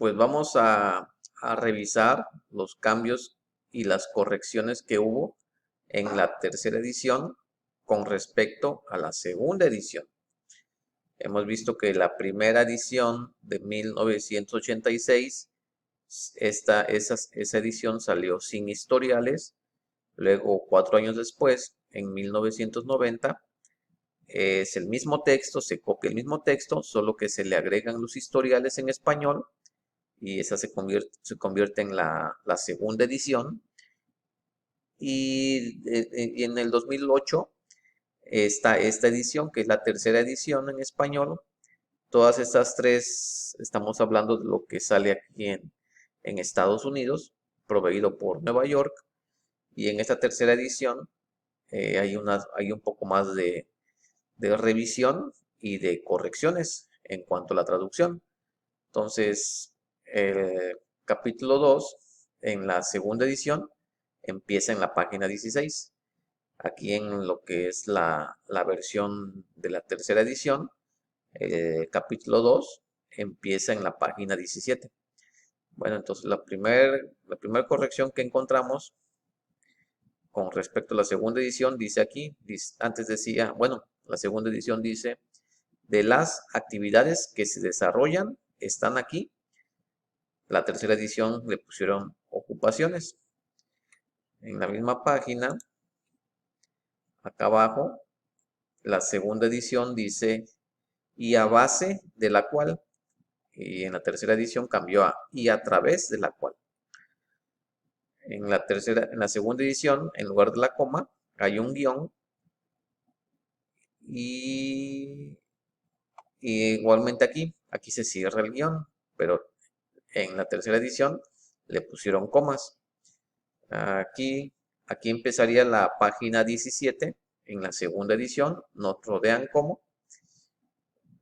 Pues vamos a revisar los cambios y las correcciones que hubo en la tercera edición con respecto a la segunda edición. Hemos visto que la primera edición de 1986, esa edición salió sin historiales. Luego, 4 años después, en 1990, es el mismo texto, se copia el mismo texto, solo que se le agregan los historiales en español y esa se convierte en la segunda edición. Y en el 2008 está esta edición, que es la tercera edición en español. Todas estas tres, estamos hablando de lo que sale aquí en Estados Unidos, proveído por Nueva York. Y en esta tercera edición hay un poco más de revisión y de correcciones en cuanto a la traducción. Entonces, el capítulo 2 en la segunda edición empieza en la página 16. Aquí en lo que es la versión de la tercera edición, el capítulo 2 empieza en la página 17. Bueno, entonces la primer corrección que encontramos con respecto a la segunda edición dice aquí, antes decía, bueno, la segunda edición dice, de las actividades que se desarrollan están aquí. La tercera edición le pusieron ocupaciones. En la misma página, acá abajo, la segunda edición dice y a base de la cual, y en la tercera edición cambió a y a través de la cual. En la segunda edición, en lugar de la coma, hay un guión y, y igualmente aquí se cierra el guión, pero en la tercera edición le pusieron comas. Aquí, aquí empezaría la página 17 en la segunda edición. Nos rodean como.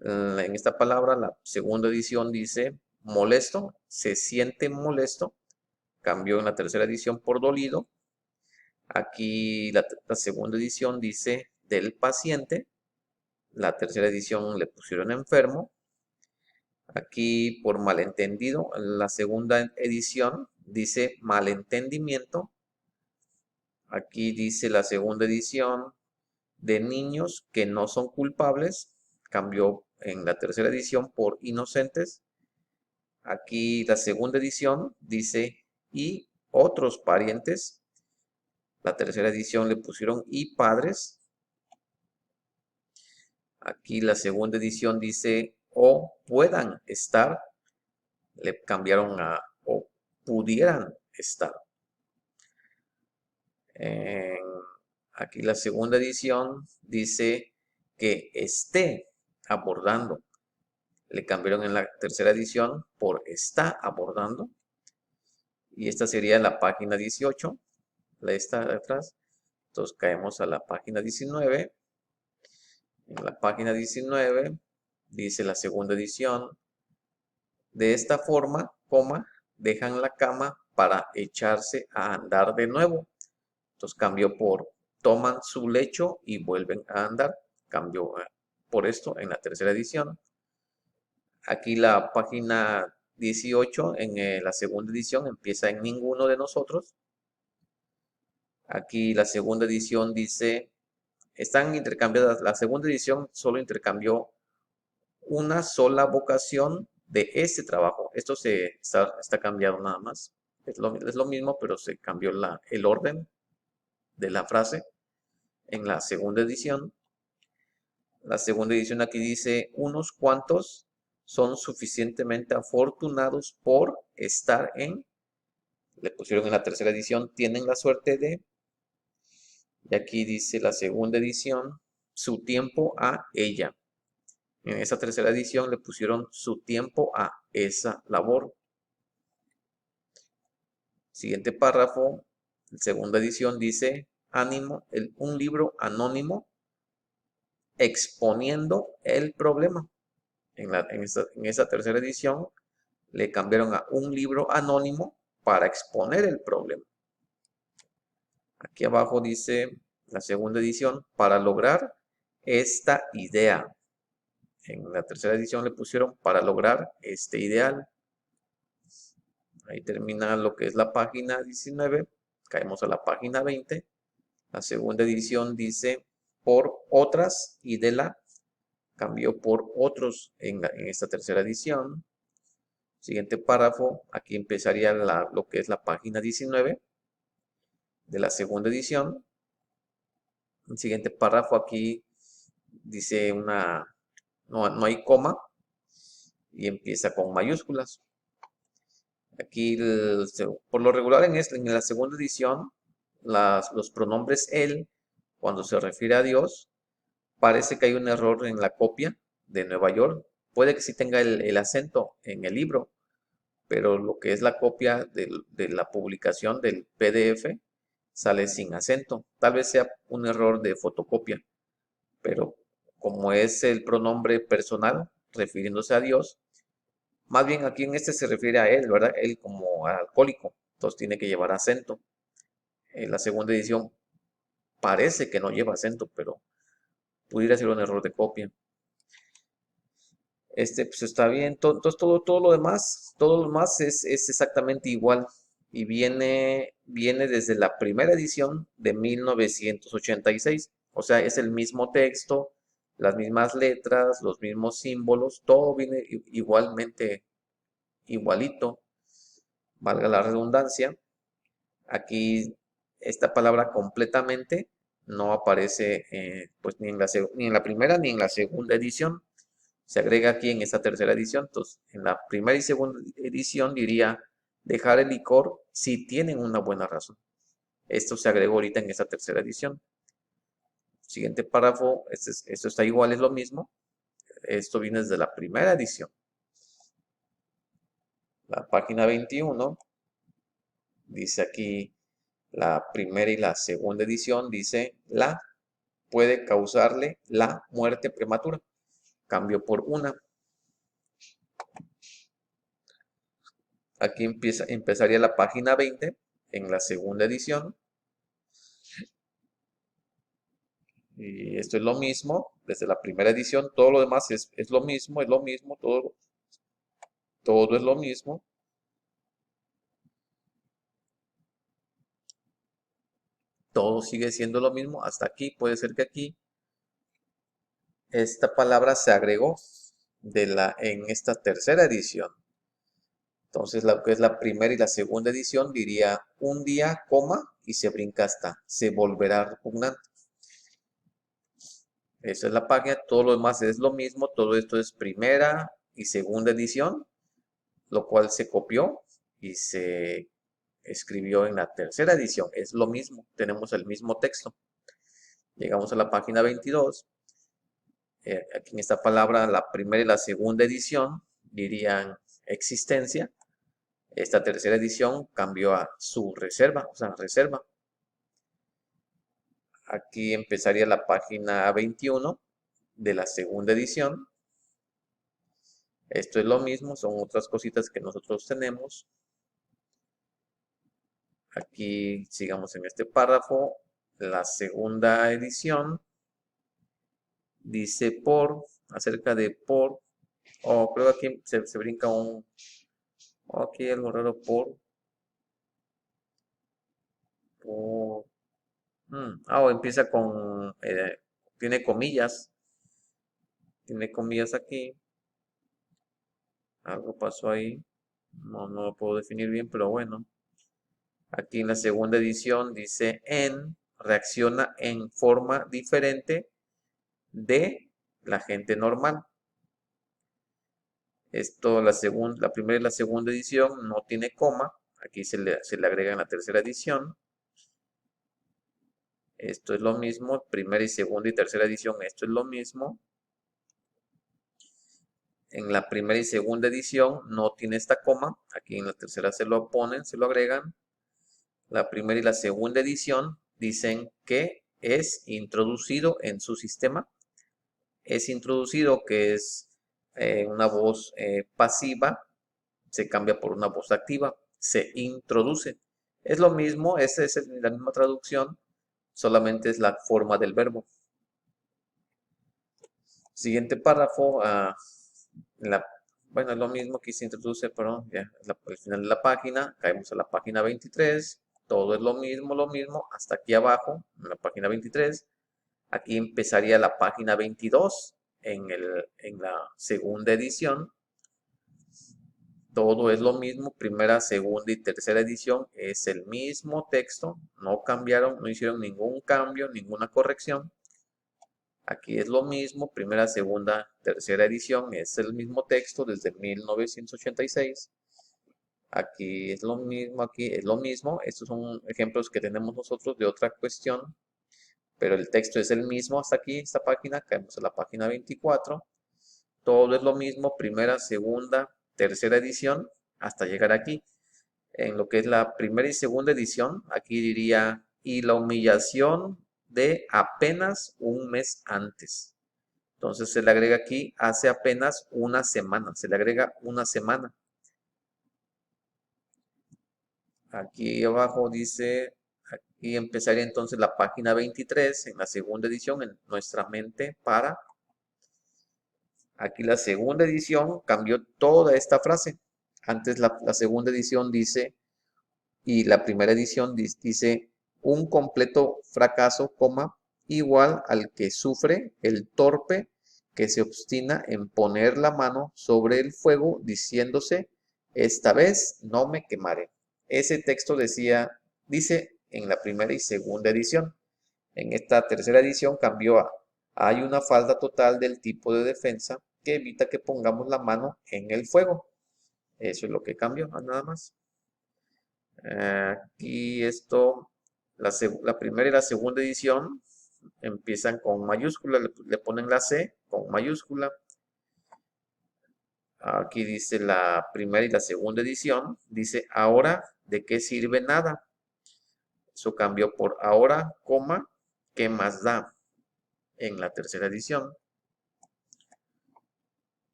En esta palabra, la segunda edición dice molesto, se siente molesto. Cambió en la tercera edición por dolido. Aquí la segunda edición dice del paciente. La tercera edición le pusieron enfermo. Aquí por malentendido, la segunda edición dice malentendimiento. Aquí dice la segunda edición de niños que no son culpables. Cambió en la tercera edición por inocentes. Aquí la segunda edición dice y otros parientes. La tercera edición le pusieron y padres. Aquí la segunda edición dice o puedan estar. Le cambiaron a o pudieran estar. En- Aquí la segunda edición dice que esté abordando. Le cambiaron en la tercera edición por está abordando. Y esta sería la página 18, la esta de atrás. Entonces caemos a la página 19. En la página 19 dice la segunda edición. De esta forma, coma, dejan la cama para echarse a andar de nuevo. Entonces cambió por toman su lecho y vuelven a andar. Cambió por esto en la tercera edición. Aquí la página 18 en la segunda edición empieza en ninguno de nosotros. Aquí la segunda edición dice, están intercambiadas. La segunda edición solo intercambió una sola vocación de este trabajo. Esto está cambiado nada más. Es lo mismo, pero se cambió el orden de la frase en la segunda edición. La segunda edición aquí dice, unos cuantos son suficientemente afortunados por estar en, le pusieron en la tercera edición, tienen la suerte de, y aquí dice la segunda edición, su tiempo a ella. En esa tercera edición le pusieron su tiempo a esa labor. Siguiente párrafo, en segunda edición dice, ánimo, un libro anónimo exponiendo el problema. En esa tercera edición le cambiaron a un libro anónimo para exponer el problema. Aquí abajo dice la segunda edición, para lograr esta idea. En la tercera edición le pusieron para lograr este ideal. Ahí termina lo que es la página 19. Caemos a la página 20. La segunda edición dice por otras y de la cambió por otros en esta tercera edición. Siguiente párrafo, aquí empezaría lo que es la página 19 de la segunda edición. El siguiente párrafo aquí dice no hay coma y empieza con mayúsculas. Aquí, por lo regular, en la segunda edición, los pronombres él, cuando se refiere a Dios, parece que hay un error en la copia de Nueva York. Puede que sí tenga el acento en el libro, pero lo que es la copia de la publicación del PDF sale sin acento. Tal vez sea un error de fotocopia, pero como es el pronombre personal refiriéndose a Dios, más bien aquí en este se refiere a él, ¿verdad? Él como alcohólico, entonces tiene que llevar acento. En la segunda edición parece que no lleva acento, pero pudiera ser un error de copia. Pues está bien, entonces todo lo demás es exactamente igual y viene desde la primera edición de 1986. O sea, es el mismo texto, las mismas letras, los mismos símbolos, todo viene igualmente igualito, valga la redundancia. Aquí esta palabra completamente no aparece pues ni en la primera ni en la segunda edición. Se agrega aquí en esta tercera edición. Entonces, en la primera y segunda edición diría dejar el licor si tienen una buena razón. Esto se agregó ahorita en esta tercera edición. Siguiente párrafo, esto está igual, es lo mismo. Esto viene desde la primera edición. La página 21 dice aquí la primera y la segunda edición, dice la puede causarle la muerte prematura. Cambio por una. Aquí empezaría la página 20 en la segunda edición. Y esto es lo mismo desde la primera edición. Todo lo demás es lo mismo, todo es lo mismo. Todo sigue siendo lo mismo. Hasta aquí, puede ser que aquí esta palabra se agregó en esta tercera edición. Entonces, lo que es la primera y la segunda edición diría un día, coma, y se brinca hasta se volverá repugnante. Esa es la página, todo lo demás es lo mismo, todo esto es primera y segunda edición, lo cual se copió y se escribió en la tercera edición. Es lo mismo, tenemos el mismo texto. Llegamos a la página 22. Aquí en esta palabra, la primera y la segunda edición dirían existencia. Esta tercera edición cambió a su reserva, o sea, reserva. Aquí empezaría la página 21 de la segunda edición. Esto es lo mismo, son otras cositas que nosotros tenemos. Aquí sigamos en este párrafo. La segunda edición dice acerca de creo que aquí se brinca aquí hay algo raro por, empieza tiene comillas aquí, algo pasó ahí, no lo puedo definir bien, pero bueno. Aquí en la segunda edición dice reacciona en forma diferente de la gente normal. Esto, la primera y la segunda edición no tiene coma. Aquí se le agrega en la tercera edición. Esto es lo mismo. Primera y segunda y tercera edición, esto es lo mismo. En la primera y segunda edición no tiene esta coma. Aquí en la tercera se lo ponen, se lo agregan. La primera y la segunda edición dicen que es introducido en su sistema. Es introducido, que es una voz pasiva, se cambia por una voz activa, se introduce. Es lo mismo, esa es la misma traducción, solamente es la forma del verbo. Siguiente párrafo, Bueno, es lo mismo que se introduce, pero ya al final de la página, caemos a la página 23, todo es lo mismo, hasta aquí abajo, en la página 23. Aquí empezaría la página 22 en la segunda edición. Todo es lo mismo, primera, segunda y tercera edición es el mismo texto, no cambiaron, no hicieron ningún cambio, ninguna corrección. Aquí es lo mismo, primera, segunda, tercera edición es el mismo texto desde 1986. Aquí es lo mismo, aquí es lo mismo. Estos son ejemplos que tenemos nosotros de otra cuestión, pero el texto es el mismo hasta aquí, esta página, caemos a la página 24. Todo es lo mismo, primera, segunda, tercera edición, hasta llegar aquí. En lo que es la primera y segunda edición, aquí diría, y la humillación de apenas un mes antes. Entonces se le agrega aquí, hace apenas una semana, se le agrega una semana. Aquí abajo dice, aquí empezaría entonces la página 23 en la segunda edición en nuestra mente para. Aquí la segunda edición cambió toda esta frase. Antes la segunda edición dice, y la primera edición dice, un completo fracaso, coma, igual al que sufre el torpe que se obstina en poner la mano sobre el fuego diciéndose, esta vez no me quemaré. Ese texto dice en la primera y segunda edición. En esta tercera edición cambió a, hay una falta total del tipo de defensa que evita que pongamos la mano en el fuego. Eso es lo que cambió, nada más. Aquí esto, la primera y la segunda edición empiezan con mayúscula, le ponen la C con mayúscula. Aquí dice la primera y la segunda edición, dice ahora, ¿de qué sirve nada? Eso cambió por ahora, coma, ¿qué más da? En la tercera edición.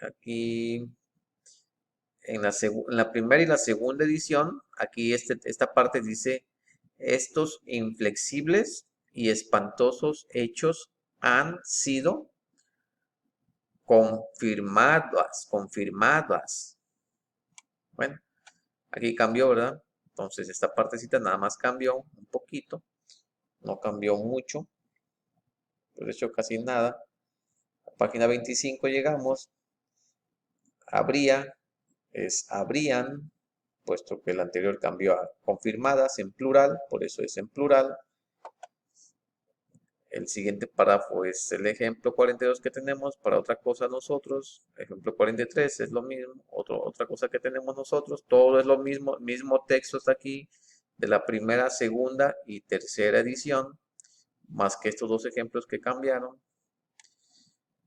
Aquí en la primera y la segunda edición, aquí esta parte dice, estos inflexibles y espantosos hechos han sido confirmadas. Bueno, aquí cambió, ¿verdad? Entonces esta partecita nada más cambió un poquito, no cambió mucho, de hecho casi nada. A página 25 llegamos, habría, habrían, puesto que el anterior cambió a confirmadas en plural, por eso es en plural. El siguiente párrafo es el ejemplo 42 que tenemos para otra cosa nosotros. Ejemplo 43 es lo mismo, otra cosa que tenemos nosotros. Todo es lo mismo texto está aquí de la primera, segunda y tercera edición, más que estos dos ejemplos que cambiaron.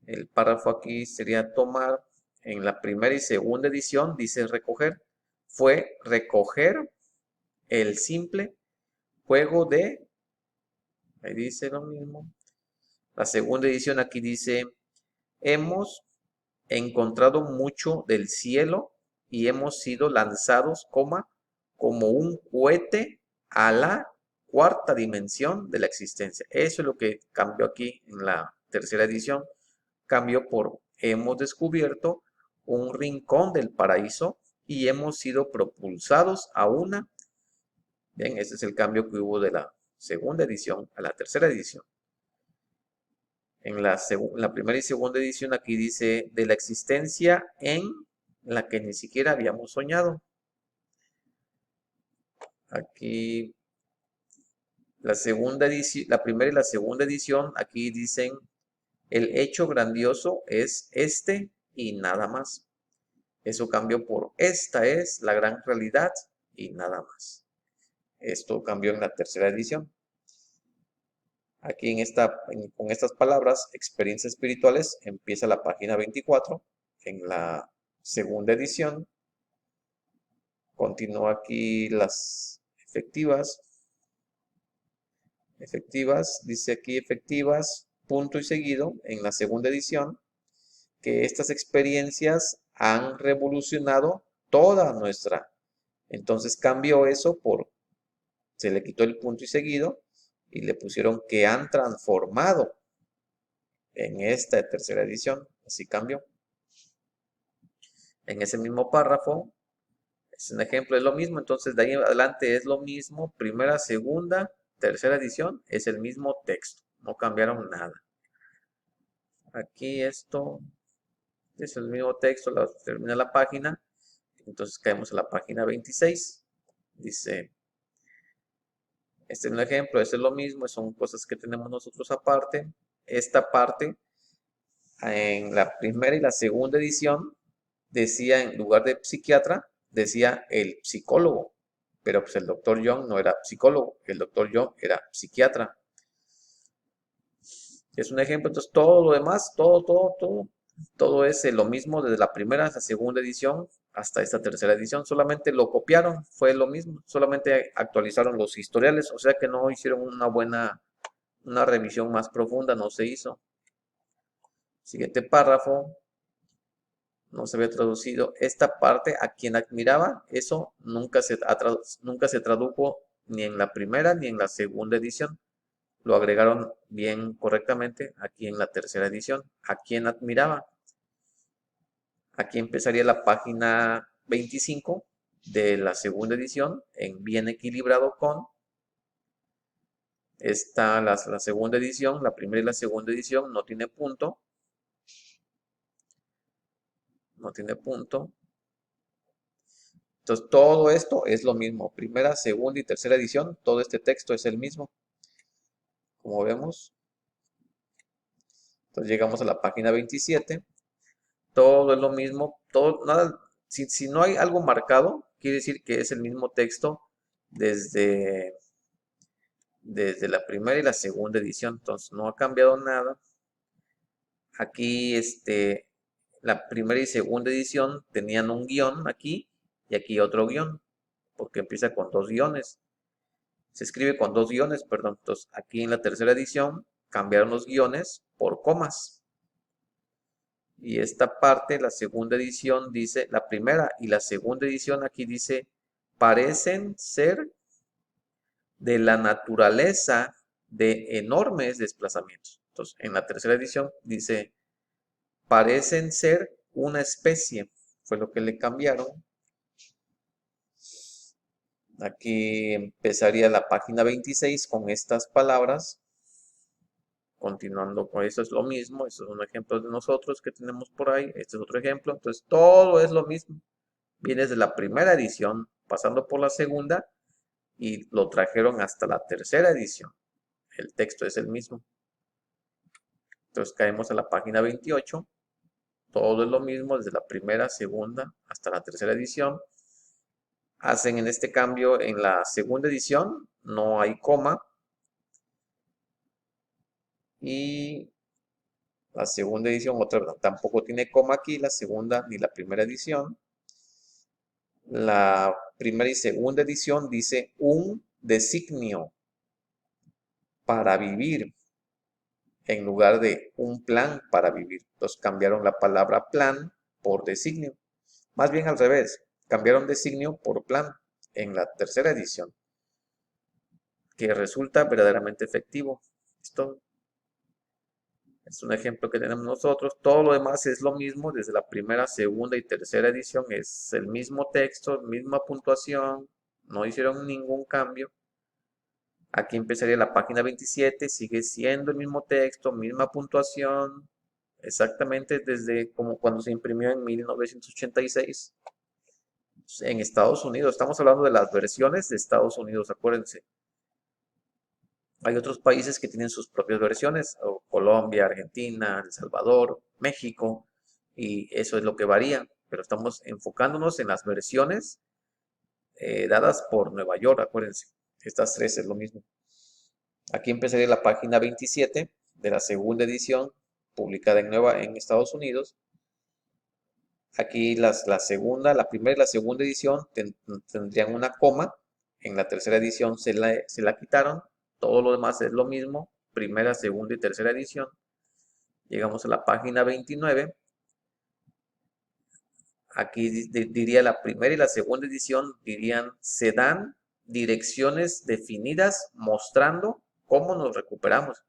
El párrafo aquí sería tomar. En la primera y segunda edición dice recoger. Fue recoger el simple juego de, ahí dice lo mismo. La segunda edición aquí dice, hemos encontrado mucho del cielo y hemos sido lanzados, como un cohete a la cuarta dimensión de la existencia. Eso es lo que cambió aquí en la tercera edición. Cambió por hemos descubierto un rincón del paraíso y hemos sido propulsados a una. Bien, ese es el cambio que hubo de la segunda edición a la tercera edición. En la primera y segunda edición aquí dice de la existencia en la que ni siquiera habíamos soñado. Aquí la primera y la segunda edición aquí dicen el hecho grandioso es este y nada más. Eso cambió por esta es la gran realidad y nada más. Esto cambió en la tercera edición. Aquí con estas palabras, experiencias espirituales, empieza la página 24 en la segunda edición. Continúa aquí las efectivas. Dice aquí efectivas, punto y seguido, en la segunda edición, que estas experiencias han revolucionado toda nuestra. Entonces cambió eso se le quitó el punto y seguido y le pusieron que han transformado en esta tercera edición. Así cambió. en ese mismo párrafo, es un ejemplo, es lo mismo, entonces de ahí en adelante es lo mismo, primera, segunda, tercera edición, es el mismo texto, no cambiaron nada. Aquí esto es el mismo texto, termina la página, entonces caemos a la página 26, dice, este es un ejemplo, este es lo mismo, son cosas que tenemos nosotros aparte. Esta parte, en la primera y la segunda edición, decía en lugar de psiquiatra, decía el psicólogo, pero pues el doctor Young no era psicólogo, el doctor Young era psiquiatra. Es un ejemplo, entonces todo lo demás, todo es lo mismo desde la primera a la segunda edición hasta esta tercera edición, solamente lo copiaron, fue lo mismo, solamente actualizaron los historiales, o sea que no hicieron una revisión más profunda, no se hizo. Siguiente párrafo, no se había traducido. Esta parte, a quien admiraba, eso nunca se tradujo ni en la primera ni en la segunda edición. Lo agregaron bien correctamente aquí en la tercera edición. A quien admiraba. Aquí empezaría la página 25 de la segunda edición en bien equilibrado con. Está la segunda edición, la primera y la segunda edición no tiene punto. No tiene punto. Entonces, todo esto es lo mismo. Primera, segunda y tercera edición, todo este texto es el mismo, como vemos. Entonces, llegamos a la página 27. Todo es lo mismo. Todo, nada, si no hay algo marcado, quiere decir que es el mismo texto desde, desde la primera y la segunda edición. Entonces, no ha cambiado nada. Aquí, la primera y segunda edición tenían un guión aquí y aquí otro guión, porque empieza con dos guiones. Se escribe con dos guiones, perdón. Entonces, aquí en la tercera edición cambiaron los guiones por comas. Y esta parte, la segunda edición, dice, la primera y la segunda edición aquí dice, parecen ser de la naturaleza de enormes desplazamientos. Entonces, en la tercera edición dice, parecen ser una especie. Fue lo que le cambiaron. Aquí empezaría la página 26 con estas palabras. Continuando con eso es lo mismo, eso es un ejemplo de nosotros que tenemos por ahí, este es otro ejemplo, entonces todo es lo mismo, viene desde la primera edición, pasando por la segunda y lo trajeron hasta la tercera edición, el texto es el mismo. Entonces caemos a la página 28, todo es lo mismo desde la primera, segunda hasta la tercera edición. Hacen en este cambio en la segunda edición, no hay coma y la segunda edición, otra vez, tampoco tiene coma aquí, la segunda ni la primera edición. La primera y segunda edición dice un designio para vivir en lugar de un plan para vivir. Entonces cambiaron la palabra plan por designio. Más bien al revés, cambiaron designio por plan en la tercera edición, que resulta verdaderamente efectivo. Esto es un ejemplo que tenemos nosotros. Todo lo demás es lo mismo desde la primera, segunda y tercera edición. Es el mismo texto, misma puntuación. No hicieron ningún cambio. Aquí empezaría la página 27. Sigue siendo el mismo texto, misma puntuación. Exactamente desde como cuando se imprimió en 1986. En Estados Unidos. Estamos hablando de las versiones de Estados Unidos, acuérdense. Hay otros países que tienen sus propias versiones, o Colombia, Argentina, El Salvador, México, y eso es lo que varía. Pero estamos enfocándonos en las versiones dadas por Nueva York, acuérdense. Estas tres es lo mismo. Aquí empezaría la página 27 de la segunda edición, publicada en Estados Unidos. Aquí la primera y la segunda edición tendrían una coma. En la tercera edición se la quitaron. Todo lo demás es lo mismo. Primera, segunda y tercera edición. Llegamos a la página 29. Aquí diría la primera y la segunda edición, dirían, se dan direcciones definidas mostrando cómo nos recuperamos.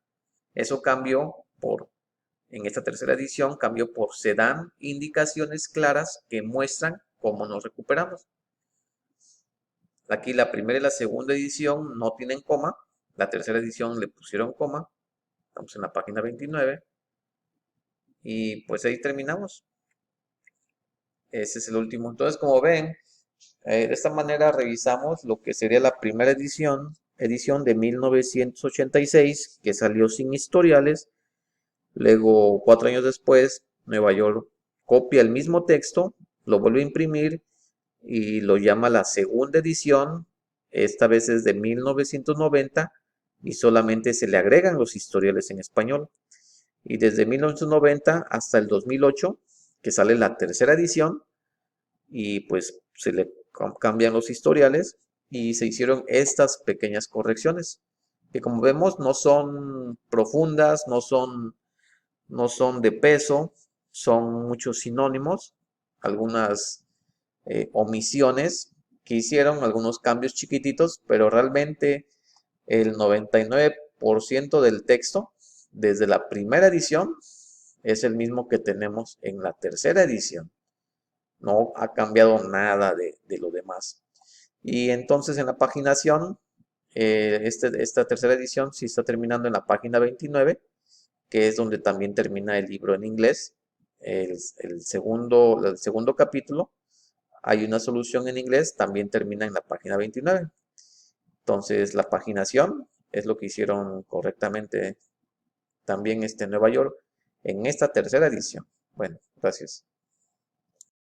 Eso cambió por En esta tercera edición cambió por se dan indicaciones claras que muestran cómo nos recuperamos. Aquí la primera y la segunda edición no tienen coma. La tercera edición le pusieron coma. Estamos en la página 29. Y pues ahí terminamos. Ese es el último. Entonces, como ven, de esta manera revisamos lo que sería la primera edición de 1986, que salió sin historiales. Luego, 4 años después, Nueva York copia el mismo texto, lo vuelve a imprimir y lo llama la segunda edición. Esta vez es de 1990 y solamente se le agregan los historiales en español. Y desde 1990 hasta el 2008, que sale la tercera edición, y pues se le cambian los historiales y se hicieron estas pequeñas correcciones, que como vemos no son profundas, no son de peso, son muchos sinónimos, algunas omisiones que hicieron, algunos cambios chiquititos, pero realmente el 99% del texto desde la primera edición es el mismo que tenemos en la tercera edición. No ha cambiado nada de lo demás. Y entonces en la paginación, esta tercera edición sí está terminando en la página 29, que es donde también termina el libro en inglés. El segundo capítulo, hay una solución en inglés, también termina en la página 29. Entonces la paginación es lo que hicieron correctamente también Nueva York en esta tercera edición. Bueno, gracias.